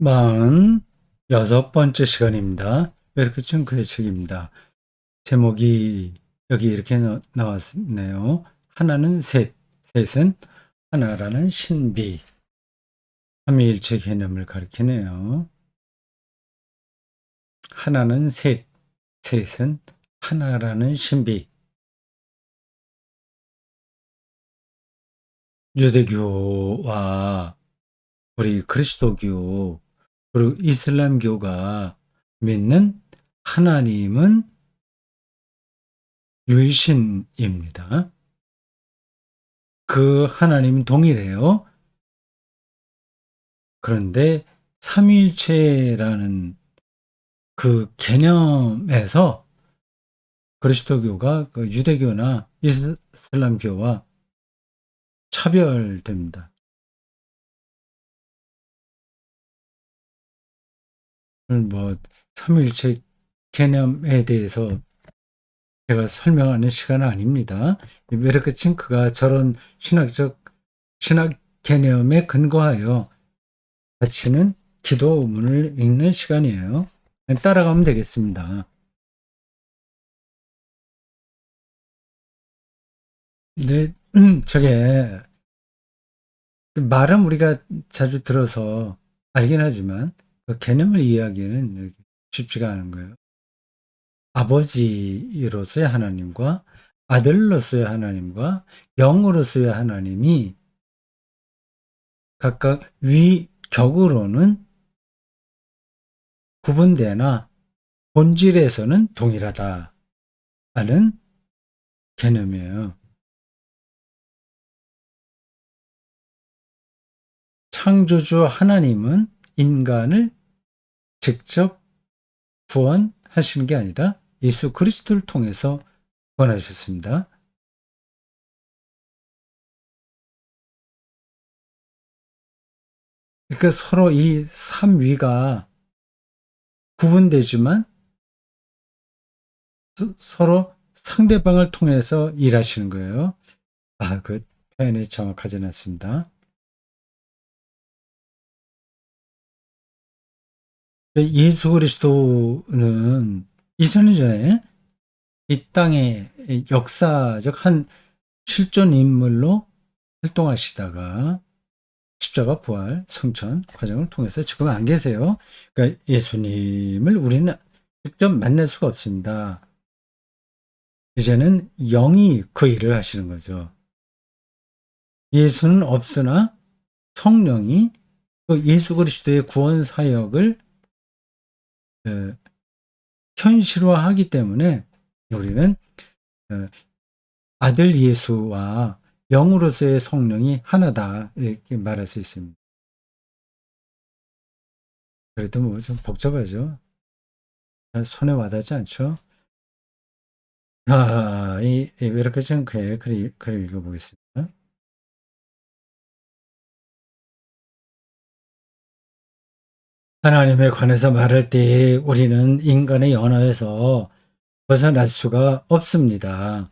46번째 시간입니다. 베르크천 그의 책입니다. 제목이 여기 이렇게 나왔네요. 하나는 셋, 셋은 하나라는 신비, 삼위일체 개념을 가리키네요. 하나는 셋, 셋은 하나라는 신비. 유대교와 우리 그리스도교 그리고 이슬람교가 믿는 하나님은 유일신입니다. 그 하나님은 동일해요. 그런데 삼위일체라는 그 개념에서 그리스도교가 그 유대교나 이슬람교와 차별됩니다. 뭐 삼위일체 개념에 대해서 제가 설명하는 시간은 아닙니다. 메르크 칭크가 저런 신학 개념에 근거하여 가르치는 기도문을 읽는 시간이에요. 따라가면 되겠습니다. 근데 저게 말은 우리가 자주 들어서 알긴 하지만 그 개념을 이해하기는 쉽지가 않은 거예요. 아버지로서의 하나님과 아들로서의 하나님과 영으로서의 하나님이 각각 위격으로는 구분되나 본질에서는 동일하다는 개념이에요. 창조주 하나님은 인간을 직접 구원하시는 게 아니라 예수 그리스도를 통해서 구원하셨습니다. 그러니까 서로 이 삼위가 구분되지만 서로 상대방을 통해서 일하시는 거예요. 그 표현이 정확하지는 않습니다. 예수 그리스도는 2000년 전에 이 땅에 역사적 한 실존 인물로 활동하시다가 십자가 부활 성천 과정을 통해서 지금 안 계세요. 그러니까 예수님을 우리는 직접 만날 수가 없습니다. 이제는 영이 그 일을 하시는 거죠. 예수는 없으나 성령이 그 예수 그리스도의 구원 사역을 현실화하기 때문에 우리는 아들 예수와 영으로서의 성령이 하나다 이렇게 말할 수 있습니다. 그래도 뭐 좀 복잡하죠. 손에 와닿지 않죠. 이렇게 좀 글 읽어보겠습니다. 하나님에 관해서 말할 때 우리는 인간의 언어에서 벗어날 수가 없습니다.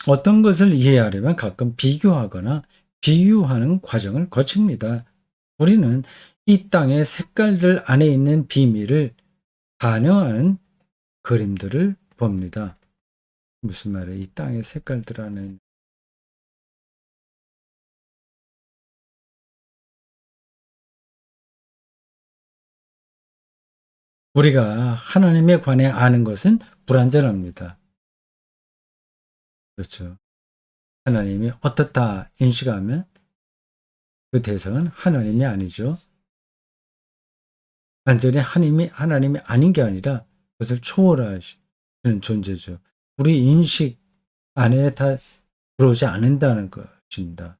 어떤 것을 이해하려면 가끔 비교하거나 비유하는 과정을 거칩니다. 우리는 이 땅의 색깔들 안에 있는 비밀을 반영하는 그림들을 봅니다. 무슨 말이에요? 이 땅의 색깔들 안에 우리가 하나님에 관해 아는 것은 불완전합니다. 그렇죠. 하나님이 어떻다 인식하면 그 대상은 하나님이 아니죠. 완전히 하나님이 아닌 게 아니라 그것을 초월하시는 존재죠. 우리 인식 안에 다 들어오지 않는다는 것입니다.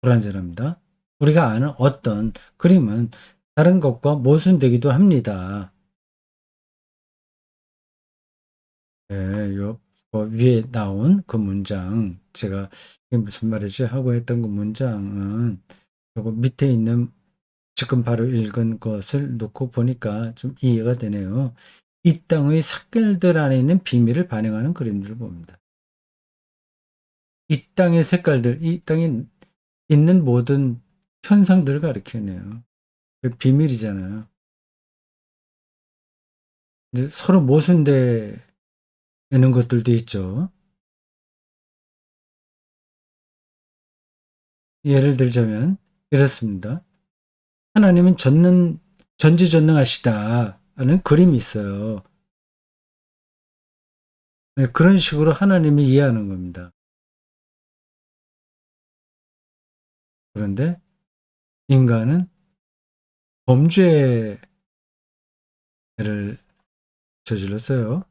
불완전합니다. 우리가 아는 어떤 그림은 다른 것과 모순되기도 합니다. 위에 나온 그 문장, 제가 이게 무슨 말이지 하고 했던 그 문장은 요거 밑에 있는 지금 바로 읽은 것을 놓고 보니까 좀 이해가 되네요. 이 땅의 색깔들 안에 있는 비밀을 반영하는 그림들을 봅니다. 이 땅의 색깔들, 이 땅에 있는 모든 현상들을 가리키네요. 비밀이잖아요. 근데 서로 모순되는 것들도 있죠. 예를 들자면 이렇습니다. 하나님은 전지전능하시다 하는 그림이 있어요. 네, 그런 식으로 하나님을 이해하는 겁니다. 그런데 인간은 범죄를 저질렀어요.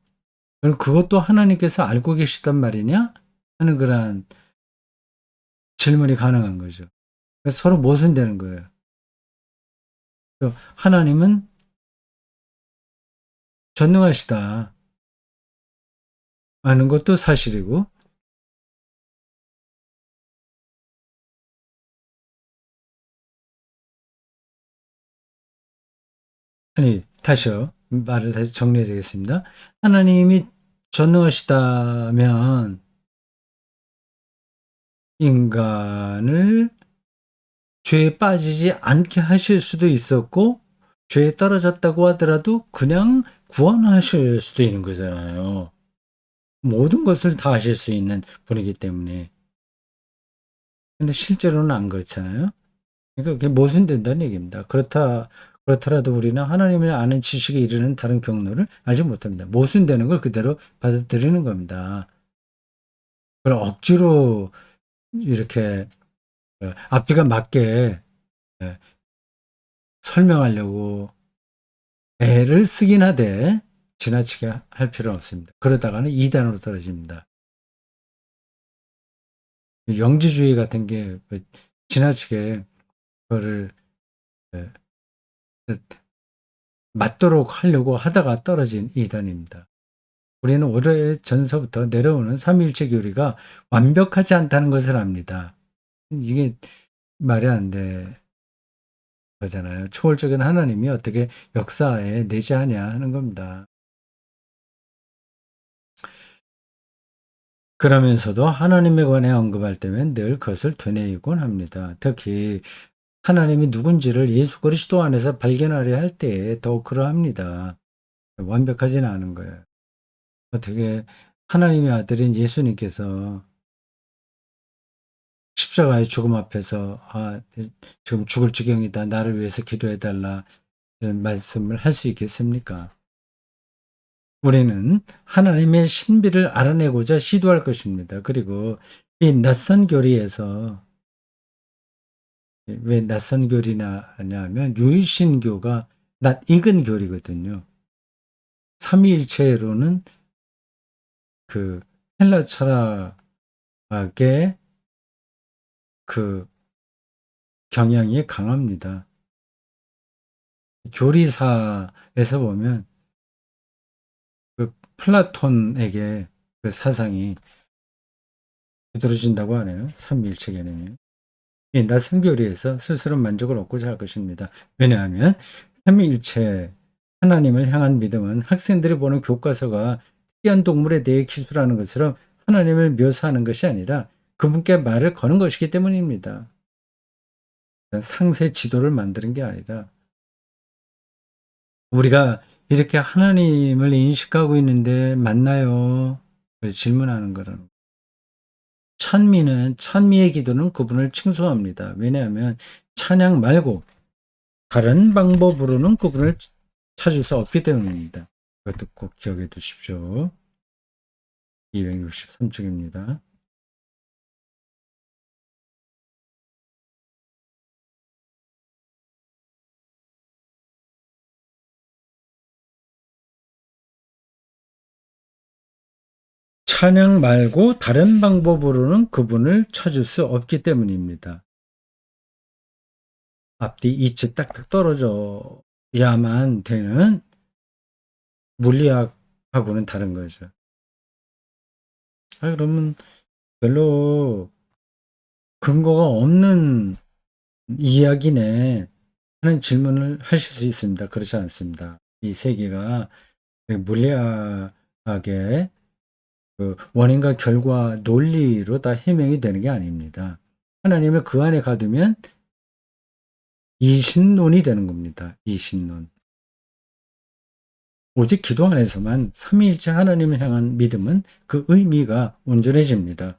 그럼 그것도 하나님께서 알고 계시단 말이냐? 하는 그런 질문이 가능한 거죠. 그래서 서로 모순되는 거예요. 하나님은 전능하시다 하는 것도 사실이고, 아니, 다시요. 말을 다시 정리해 드리겠습니다. 하나님이 전능하시다면 인간을 죄에 빠지지 않게 하실 수도 있었고, 죄에 떨어졌다고 하더라도 그냥 구원하실 수도 있는 거잖아요. 모든 것을 다 하실 수 있는 분이기 때문에. 근데 실제로는 안 그렇잖아요. 그러니까 그게 모순된다는 얘기입니다. 그렇더라도 우리는 하나님을 아는 지식에 이르는 다른 경로를 알지 못합니다. 모순되는 걸 그대로 받아들이는 겁니다. 그걸 억지로 이렇게 앞뒤가 맞게 예, 설명하려고 애를 쓰긴 하되 지나치게 할 필요는 없습니다. 그러다가는 이단으로 떨어집니다. 영지주의 같은 게 지나치게 그거를 예, 맞도록 하려고 하다가 떨어진 이단입니다. 우리는 오래전서부터 내려오는 삼위일체 교리가 완벽하지 않다는 것을 압니다. 이게 말이 안 돼. 거잖아요. 초월적인 하나님이 어떻게 역사에 내재하냐 하는 겁니다. 그러면서도 하나님에 관해 언급할 때면 늘 그것을 되뇌이곤 합니다. 특히 하나님이 누군지를 예수 그리스도 안에서 발견하려 할 때에 더욱 그러합니다. 완벽하지는 않은 거예요. 어떻게 하나님의 아들인 예수님께서 십자가의 죽음 앞에서 지금 죽을 지경이다. 나를 위해서 기도해 달라. 이런 말씀을 할 수 있겠습니까? 우리는 하나님의 신비를 알아내고자 시도할 것입니다. 그리고 이 낯선 교리에서 왜 낯선 교리나 하냐면 유일신교가 낯익은 교리거든요. 삼위일체로는 그 헬라 철학의 그 경향이 강합니다. 교리사에서 보면 그 플라톤에게 그 사상이 두드러진다고 하네요. 삼위일체 개념이. 이 낯선 교리에서 스스로 만족을 얻고자 할 것입니다. 왜냐하면 삼위일체 하나님을 향한 믿음은 학생들이 보는 교과서가 특이한 동물에 대해 기술하는 것처럼 하나님을 묘사하는 것이 아니라 그분께 말을 거는 것이기 때문입니다. 상세 지도를 만드는 게 아니라 우리가 이렇게 하나님을 인식하고 있는데 맞나요? 그래서 질문하는 거라는 찬미의 기도는 그분을 칭송합니다. 왜냐하면 찬양 말고 다른 방법으로는 그분을 찾을 수 없기 때문입니다. 그것도 꼭 기억해 두십시오. 263쪽입니다. 찬양 말고 다른 방법으로는 그분을 찾을 수 없기 때문입니다. 앞뒤 이치 딱딱 떨어져야만 되는 물리학하고는 다른 거죠. 그러면 별로 근거가 없는 이야기네 하는 질문을 하실 수 있습니다. 그렇지 않습니다. 이 세계가 물리학의 그 원인과 결과 논리로 다 해명이 되는 게 아닙니다. 하나님을 그 안에 가두면 이신론이 되는 겁니다. 이신론. 오직 기도 안에서만 삼위일체 하나님을 향한 믿음은 그 의미가 온전해집니다.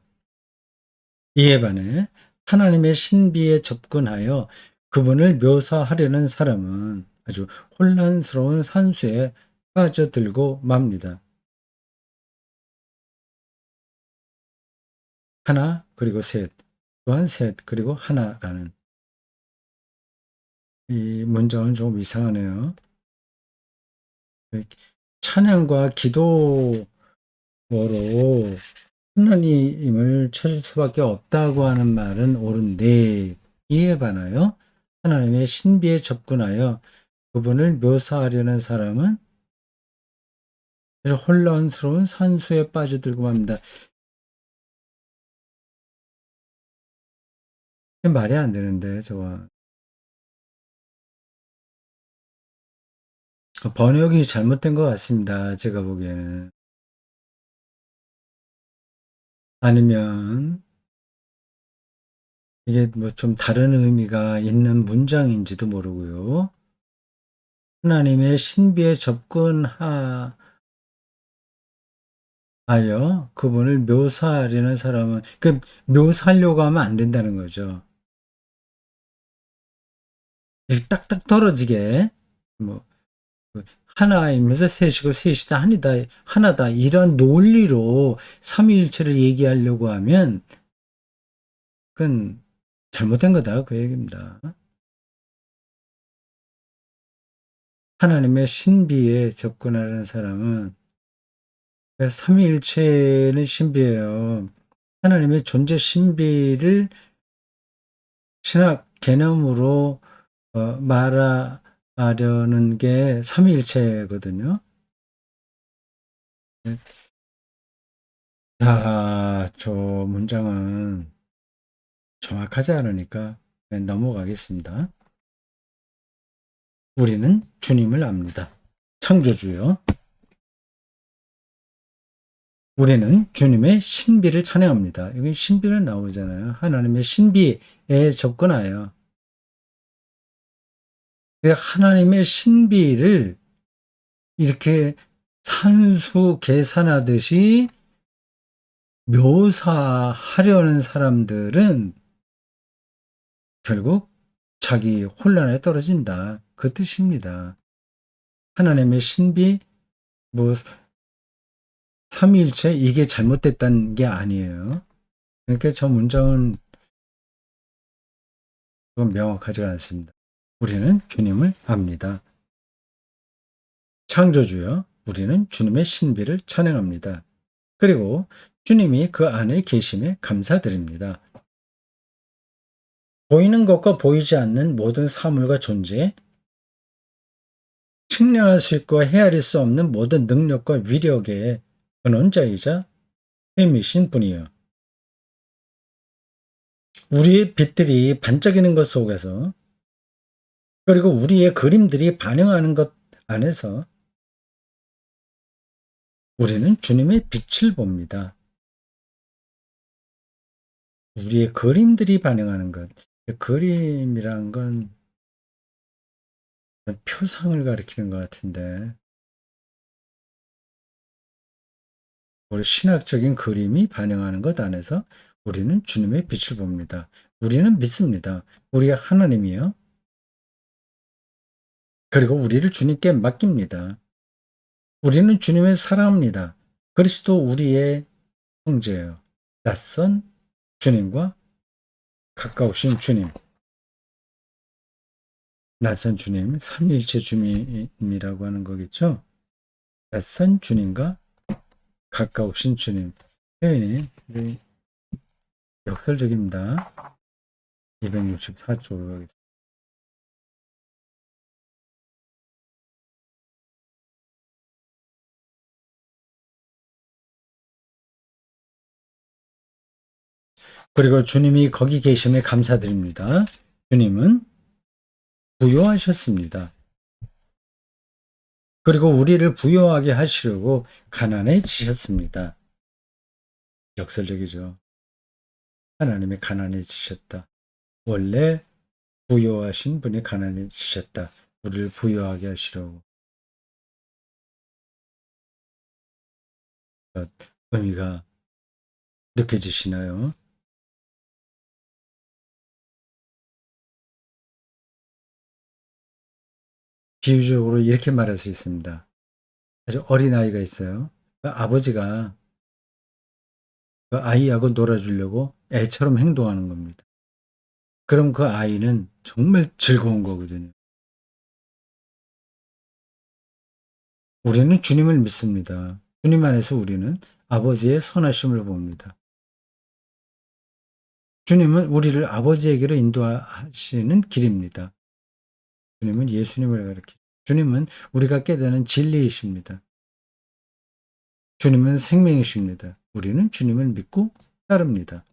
이에 반해 하나님의 신비에 접근하여 그분을 묘사하려는 사람은 아주 혼란스러운 산수에 빠져들고 맙니다. 하나 그리고 셋, 또한 셋 그리고 하나라는 이 문장은 좀 이상하네요. 찬양과 기도로 하나님을 찾을 수밖에 없다고 하는 말은 옳은데, 이에 반하여 하나님의 신비에 접근하여 그분을 묘사하려는 사람은 아주 혼란스러운 산수에 빠져들고 맙니다. 말이 안 되는데, 저거. 번역이 잘못된 것 같습니다. 제가 보기에는. 아니면 이게 뭐 좀 다른 의미가 있는 문장인지도 모르고요. 하나님의 신비에 접근하여 그분을 묘사하려는 사람은 묘사하려고 하면 안 된다는 거죠. 이렇게 딱딱 떨어지게 뭐 하나이면서 셋이고 셋이다 하나다 이런 논리로 삼위일체를 얘기하려고 하면 그건 잘못된 거다 그 얘기입니다. 하나님의 신비에 접근하는 사람은 삼위일체는 신비예요. 하나님의 존재 신비를 신학 개념으로 말하려는 게 삼위일체거든요. 저 문장은 정확하지 않으니까 넘어가겠습니다. 우리는 주님을 압니다. 창조주요. 우리는 주님의 신비를 찬양합니다. 여기 신비는 나오잖아요. 하나님의 신비에 접근하여. 하나님의 신비를 이렇게 산수 계산하듯이 묘사하려는 사람들은 결국 자기 혼란에 떨어진다. 그 뜻입니다. 하나님의 신비, 뭐 삼위일체 이게 잘못됐다는 게 아니에요. 그러니까 저 문장은 그건 명확하지 않습니다. 우리는 주님을 압니다. 창조주여, 우리는 주님의 신비를 찬양합니다. 그리고 주님이 그 안에 계심에 감사드립니다. 보이는 것과 보이지 않는 모든 사물과 존재, 측량할 수 있고 헤아릴 수 없는 모든 능력과 위력의 근원자이자 햄이신 분이요. 우리의 빛들이 반짝이는 것 속에서 그리고 우리의 그림들이 반영하는 것 안에서 우리는 주님의 빛을 봅니다. 우리의 그림들이 반영하는 것. 그림이란 건 표상을 가리키는 것 같은데 우리 신학적인 그림이 반영하는 것 안에서 우리는 주님의 빛을 봅니다. 우리는 믿습니다. 우리가 하나님이요. 그리고 우리를 주님께 맡깁니다. 우리는 주님을 사랑합니다. 그리스도 우리의 형제예요. 낯선 주님과 가까우신 주님. 낯선 주님, 삼위일체 주님이라고 하는 거겠죠. 낯선 주님과 가까우신 주님. 표현이 역설적입니다. 264쪽으로 가겠습니다. 그리고 주님이 거기 계심에 감사드립니다. 주님은 부요하셨습니다. 그리고 우리를 부요하게 하시려고 가난해지셨습니다. 역설적이죠. 하나님의 가난해지셨다. 원래 부요하신 분이 가난해지셨다. 우리를 부요하게 하시려고. 의미가 느껴지시나요? 비유적으로 이렇게 말할 수 있습니다. 아주 어린아이가 있어요. 그 아버지가 그 아이하고 놀아주려고 애처럼 행동하는 겁니다. 그럼 그 아이는 정말 즐거운 거거든요. 우리는 주님을 믿습니다. 주님 안에서 우리는 아버지의 선하심을 봅니다. 주님은 우리를 아버지에게로 인도하시는 길입니다. 주님은 예수님을 가리키. 주님은 우리가 깨닫는 진리이십니다. 주님은 생명이십니다. 우리는 주님을 믿고 따릅니다.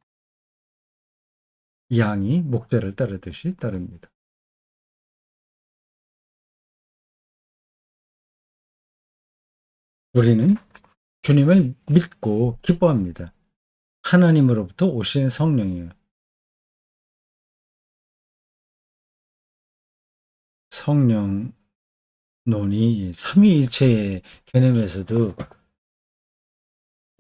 양이 목자를 따르듯이 따릅니다. 우리는 주님을 믿고 기뻐합니다. 하나님으로부터 오신 성령이요. 성령 논이 삼위일체의 개념에서도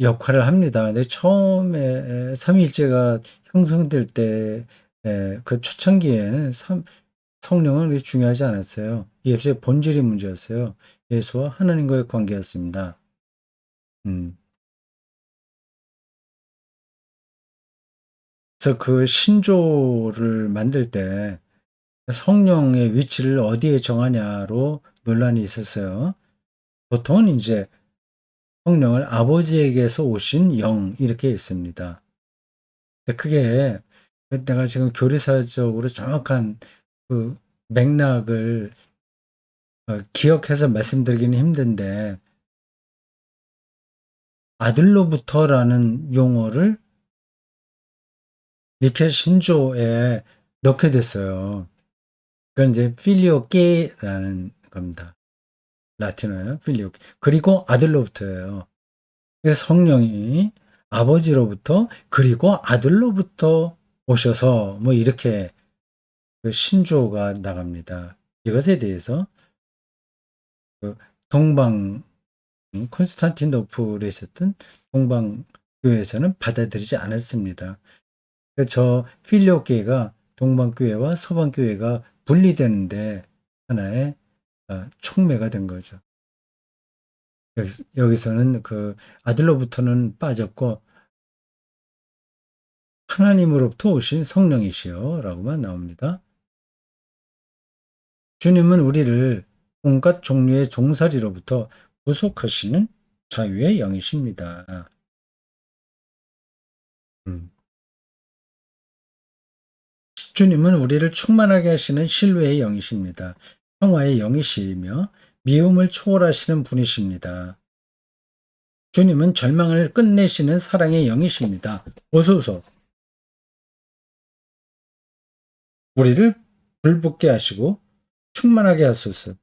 역할을 합니다. 근데 처음에 삼위일체가 형성될 때 그 초창기에는 성령은 그렇게 중요하지 않았어요. 예수의 본질이 문제였어요. 예수와 하나님과의 관계였습니다. 음. 그래서 그 신조를 만들 때 성령의 위치를 어디에 정하냐로 논란이 있었어요. 보통은 이제 성령을 아버지에게서 오신 영 이렇게 있습니다. 그게 내가 지금 교리사적으로 정확한 그 맥락을 기억해서 말씀드리기는 힘든데 아들로부터라는 용어를 니케 신조에 넣게 됐어요. 그건 이제 필리오게라는 겁니다. 라틴어예요. 필리오게. 그리고 아들로부터예요. 그래서 성령이 아버지로부터 그리고 아들로부터 오셔서 뭐 이렇게 그 신조가 나갑니다. 이것에 대해서 그 동방 콘스탄티노플에 있었던 동방 교회에서는 받아들이지 않았습니다. 그래서 저 필리오게가 동방 교회와 서방 교회가 분리되는데 하나의 촉매가 된 거죠. 여기서는 그 아들로부터는 빠졌고 하나님으로부터 오신 성령이시여 라고만 나옵니다. 주님은 우리를 온갖 종류의 종살이로부터 구속하시는 자유의 영이십니다. 음. 주님은 우리를 충만하게 하시는 신뢰의 영이십니다. 평화의 영이시며 미움을 초월하시는 분이십니다. 주님은 절망을 끝내시는 사랑의 영이십니다. 오소서 우리를 불붙게 하시고 충만하게 하소서,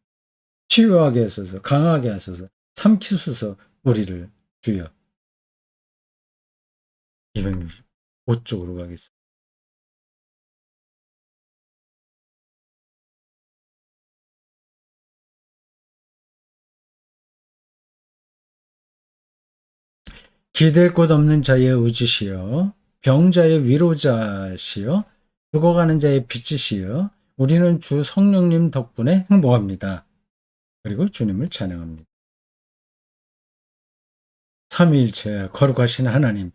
치유하게 하소서, 강하게 하소서, 삼키소서 우리를 주여. 265쪽으로 가겠습니다. 기댈 곳 없는 자의 의지시여, 병자의 위로자시여, 죽어가는 자의 빛이시여, 우리는 주 성령님 덕분에 행복합니다. 그리고 주님을 찬양합니다. 삼위일체 거룩하신 하나님,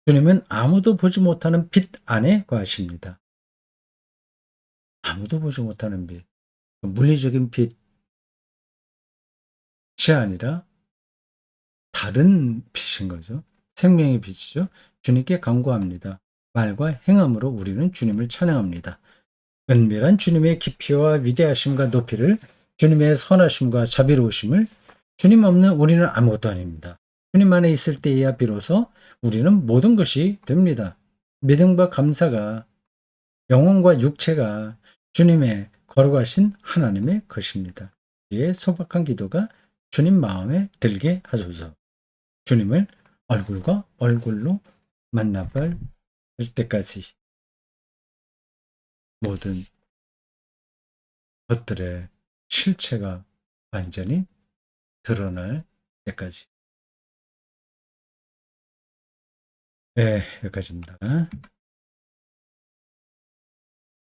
주님은 아무도 보지 못하는 빛 안에 거하십니다. 아무도 보지 못하는 빛, 물리적인 빛이 아니라 다른 빛인 거죠. 생명의 빛이죠. 주님께 간구합니다. 말과 행함으로 우리는 주님을 찬양합니다. 은밀한 주님의 깊이와 위대하심과 높이를, 주님의 선하심과 자비로우심을, 주님 없는 우리는 아무것도 아닙니다. 주님 안에 있을 때에야 비로소 우리는 모든 것이 됩니다. 믿음과 감사가, 영혼과 육체가 주님의 거룩하신 하나님의 것입니다. 이에 소박한 기도가 주님 마음에 들게 하소서. 주님을 얼굴과 얼굴로 만나볼 때까지 모든 것들의 실체가 완전히 드러날 때까지. 네, 여기까지입니다.